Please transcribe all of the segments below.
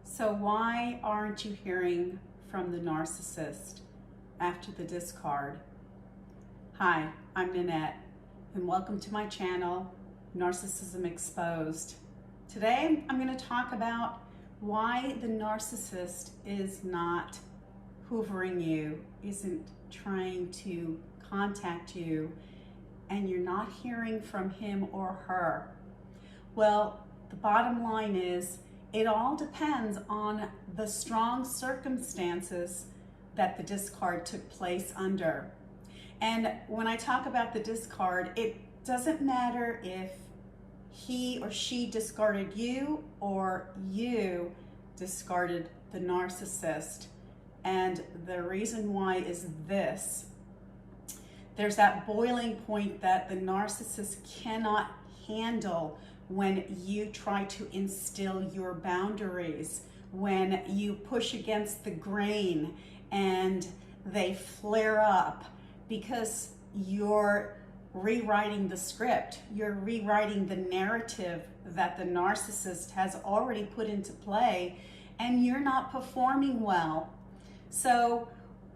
So why aren't you hearing from the narcissist after the discard? Hi, I'm Nanette, and welcome to my channel, Narcissism Exposed. Today, I'm going to talk about why the narcissist is not hoovering you, isn't trying to contact you, and you're not hearing from him or her. Well, the bottom line is, it all depends on the strong circumstances that the discard took place under. And when I talk about the discard, it doesn't matter if he or she discarded you or you discarded the narcissist. And the reason why is this. There's that boiling point that the narcissist cannot handle when you try to instill your boundaries, when you push against the grain and they flare up because you're rewriting the script, you're rewriting the narrative that the narcissist has already put into play, and you're not performing well. So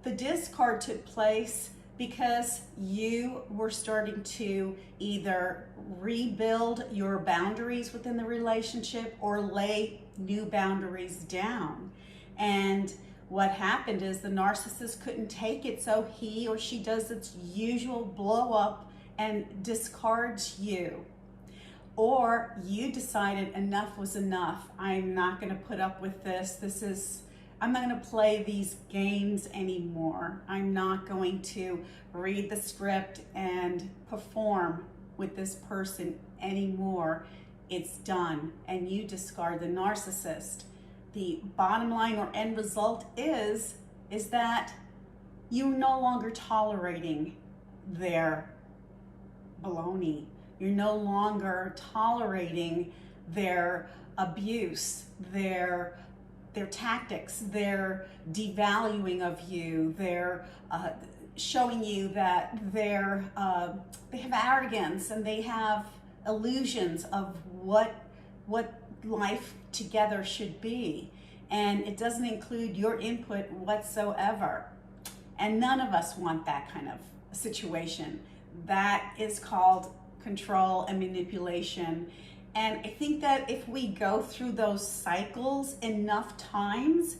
the discard took place because you were starting to either rebuild your boundaries within the relationship or lay new boundaries down. And what happened is the narcissist couldn't take it, so he or she does its usual blow up and discards you. Or you decided enough was enough. I'm not going to put up with this. I'm not going to play these games anymore. I'm not going to read the script and perform with this person anymore. It's done, and you discard the narcissist. The bottom line or end result is that you're no longer tolerating their baloney. You're no longer tolerating their abuse, their tactics, their devaluing of you, their showing you that they have arrogance and they have illusions of what life together should be. And it doesn't include your input whatsoever. And none of us want that kind of situation. That is called control and manipulation. And I think that if we go through those cycles enough times,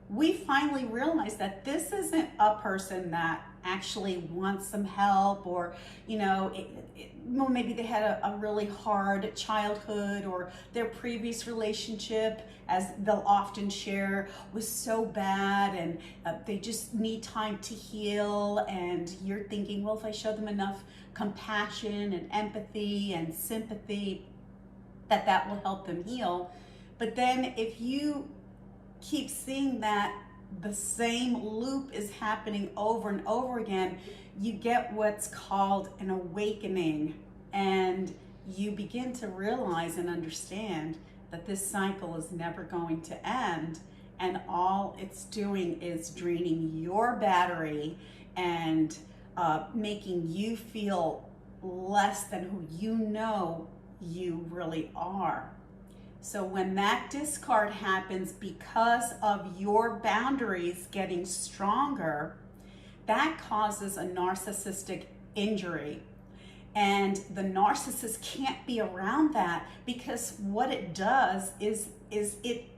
we finally realize that this isn't a person that actually wants some help, or, well, maybe they had a really hard childhood, or their previous relationship, as they'll often share, was so bad, and they just need time to heal. And you're thinking, well, if I show them enough compassion and empathy and sympathy, that will help them heal. But then if you keep seeing that the same loop is happening over and over again, you get what's called an awakening, and you begin to realize and understand that this cycle is never going to end, and all it's doing is draining your battery and making you feel less than who you really are. So when that discard happens because of your boundaries getting stronger, that causes a narcissistic injury. And the narcissist can't be around that, because what it does is it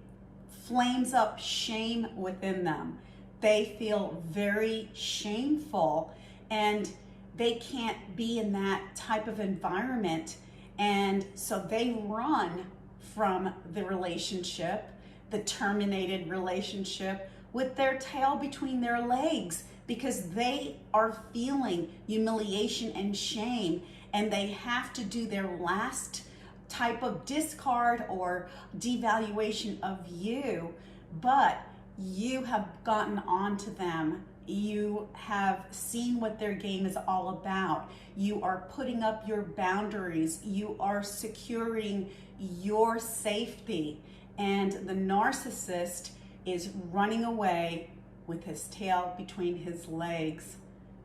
flames up shame within them. They feel very shameful, and they can't be in that type of environment. And so they run from the relationship, the terminated relationship, with their tail between their legs, because they are feeling humiliation and shame, and they have to do their last type of discard or devaluation of you. But you have gotten onto them. You have seen what their game is all about. You are putting up your boundaries. You are securing your safety. And the narcissist is running away with his tail between his legs.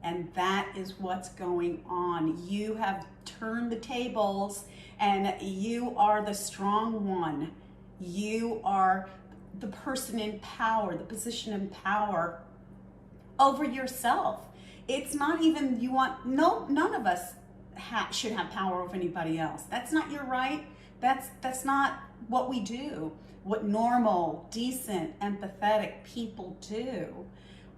And that is what's going on. You have turned the tables, and you are the strong one. You are the person in power, the position in power over yourself. It's not even none of us should have power over anybody else. That's not your right. That's not what we do. What normal, decent, empathetic people do.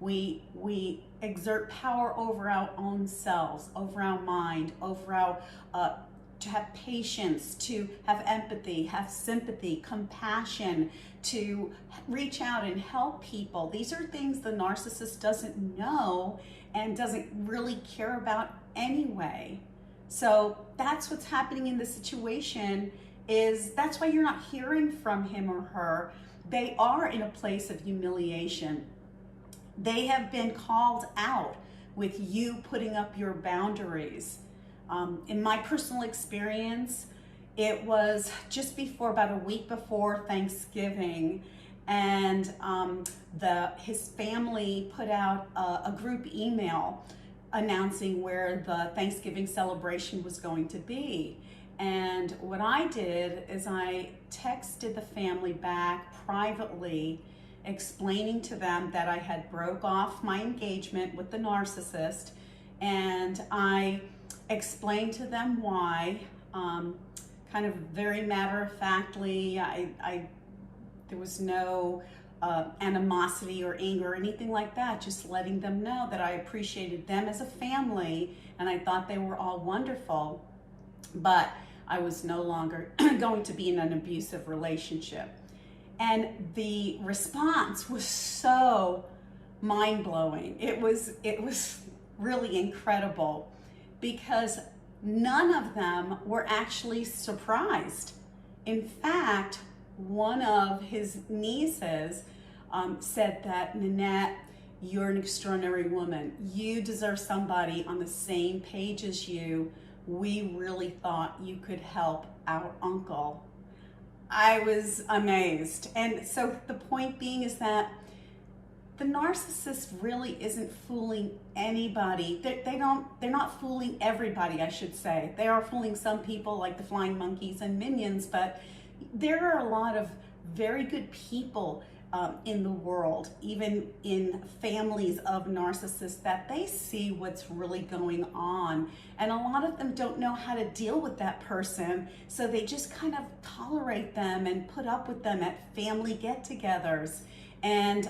We exert power over our own selves, over our mind, over our to have patience, to have empathy, have sympathy, compassion, to reach out and help people. These are things the narcissist doesn't know and doesn't really care about anyway. So that's what's happening in the situation. That's why you're not hearing from him or her. They are in a place of humiliation. They have been called out with you putting up your boundaries. In my personal experience, it was just before, about a week before Thanksgiving, and his family put out a group email announcing where the Thanksgiving celebration was going to be. And what I did is I texted the family back privately, explaining to them that I had broke off my engagement with the narcissist, and I explained to them why, kind of very matter-of-factly. There was no animosity or anger or anything like that, just letting them know that I appreciated them as a family and I thought they were all wonderful, but I was no longer going to be in an abusive relationship. And the response was so mind-blowing. It was really incredible, because none of them were actually surprised. In fact, one of his nieces said that, "Nanette, you're an extraordinary woman. You deserve somebody on the same page as you. We really thought you could help our uncle." I was amazed. And so the point being is that the narcissist really isn't fooling anybody. They're not fooling everybody, I should say. They are fooling some people, like the flying monkeys and minions, but there are a lot of very good people in the world, even in families of narcissists, that they see what's really going on. And a lot of them don't know how to deal with that person, so they just kind of tolerate them and put up with them at family get-togethers. And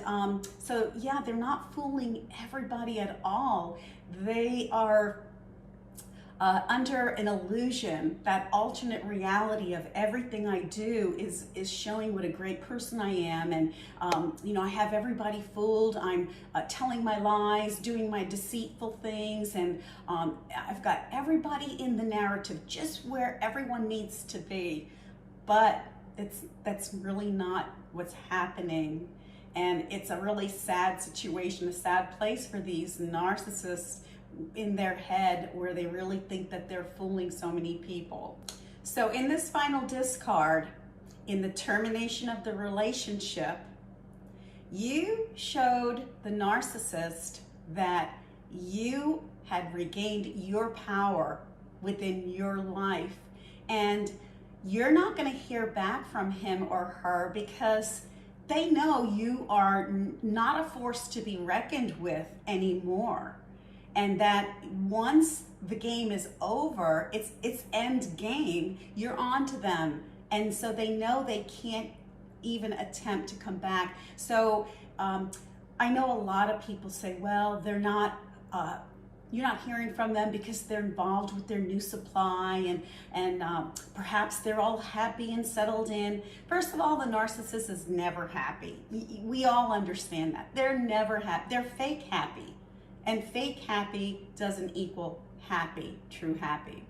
so yeah, they're not fooling everybody at all. They are under an illusion, that alternate reality of everything I do is showing what a great person I am, and I have everybody fooled. I'm telling my lies, doing my deceitful things, and I've got everybody in the narrative just where everyone needs to be. But that's really not what's happening, and it's a really sad situation, a sad place for these narcissists in their head, where they really think that they're fooling so many people. So in this final discard, in the termination of the relationship, you showed the narcissist that you had regained your power within your life, and you're not going to hear back from him or her, because they know you are not a force to be reckoned with anymore. And that once the game is over, it's end game, you're on to them. And so they know they can't even attempt to come back. So I know a lot of people say, well, they're not, you're not hearing from them because they're involved with their new supply, and perhaps they're all happy and settled in. First of all, the narcissist is never happy. We all understand that. They're never happy. They're fake happy. And fake happy doesn't equal happy, true happy.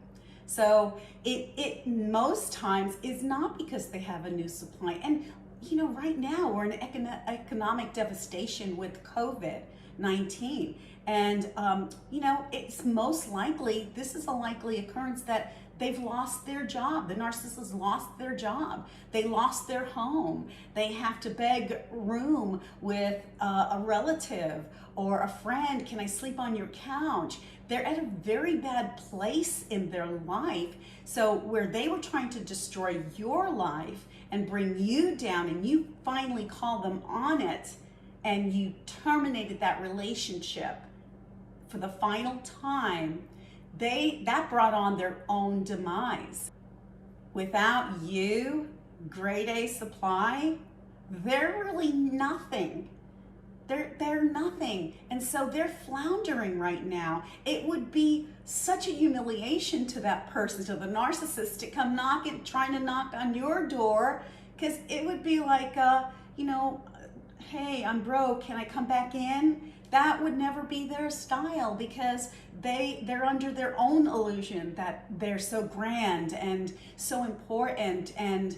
So it most times is not because they have a new supply. And right now we're in economic devastation with COVID-19. And it's most likely, this is a likely occurrence, that they've lost their job. The narcissist lost their job. They lost their home. They have to beg room with a relative or a friend. Can I sleep on your couch? They're at a very bad place in their life. So where they were trying to destroy your life and bring you down, and you finally call them on it, and you terminated that relationship for the final time, that brought on their own demise. Without you, grade A supply, they're really nothing. They're nothing. And so they're floundering right now. It would be such a humiliation to that person, to the narcissist, to come trying to knock on your door, because it would be like, hey, I'm broke, can I come back in? That would never be their style, because they're under their own illusion that they're so grand and so important, and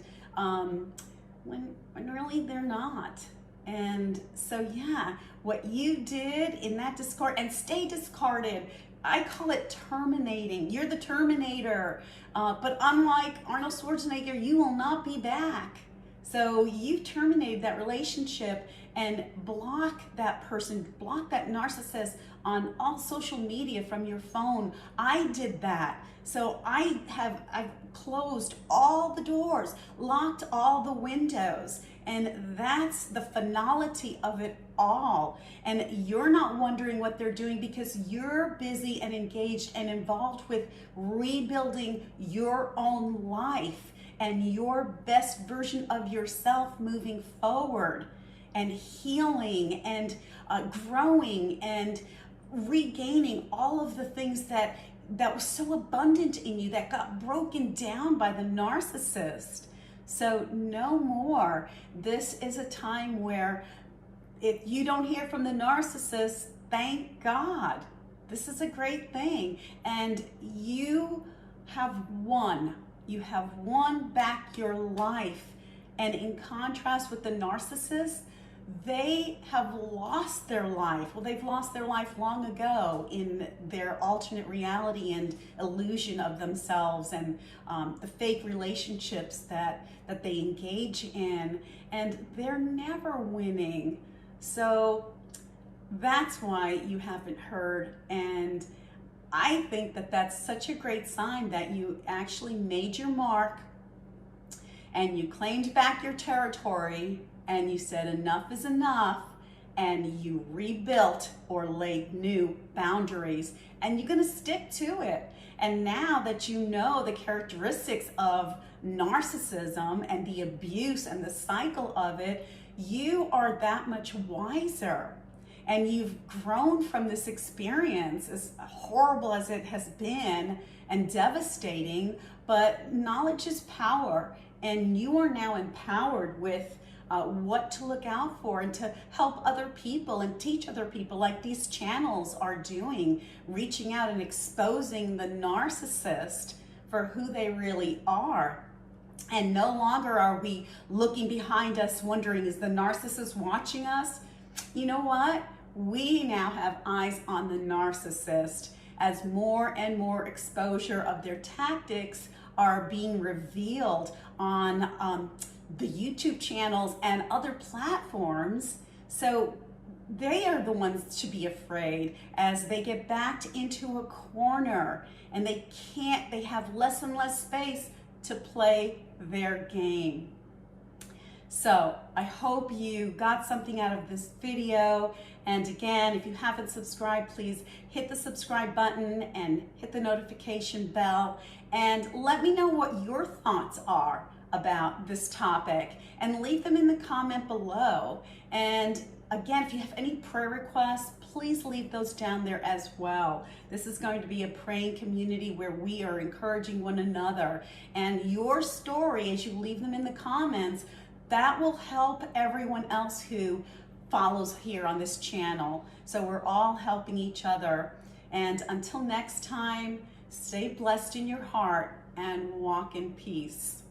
when really they're not. And so yeah, what you did in that discard, and stay discarded, I call it terminating. You're the Terminator, but unlike Arnold Schwarzenegger, you will not be back. So you terminated that relationship and block that person, block that narcissist on all social media from your phone. I did that. So I've closed all the doors, locked all the windows, and that's the finality of it all. And you're not wondering what they're doing, because you're busy and engaged and involved with rebuilding your own life and your best version of yourself moving forward, and healing and growing and regaining all of the things that was so abundant in you that got broken down by the narcissist. So no more. This is a time where if you don't hear from the narcissist, thank God. This is a great thing. And you have won. You have won back your life. And in contrast with the narcissist, they have lost their life. Well, they've lost their life long ago in their alternate reality and illusion of themselves, and the fake relationships that they engage in, and they're never winning. So that's why you haven't heard. And I think that that's such a great sign that you actually made your mark and you claimed back your territory, and you said enough is enough, and you rebuilt or laid new boundaries, and you're going to stick to it. And now that you know the characteristics of narcissism and the abuse and the cycle of it, you are that much wiser. And you've grown from this experience, as horrible as it has been and devastating, but knowledge is power, and you are now empowered with what to look out for, and to help other people and teach other people, like these channels are doing, reaching out and exposing the narcissist for who they really are. And no longer are we looking behind us wondering, is the narcissist watching us? You know what? We now have eyes on the narcissist, as more and more exposure of their tactics are being revealed on the YouTube channels and other platforms. So they are the ones to be afraid, as they get backed into a corner and they have less and less space to play their game. So I hope you got something out of this video. And again, if you haven't subscribed, please hit the subscribe button and hit the notification bell, and let me know what your thoughts are about this topic, and leave them in the comment below. And again, if you have any prayer requests, please leave those down there as well. This is going to be a praying community where we are encouraging one another, and your story, as you leave them in the comments, that will help everyone else who follows here on this channel. So we're all helping each other. And until next time, stay blessed in your heart and walk in peace.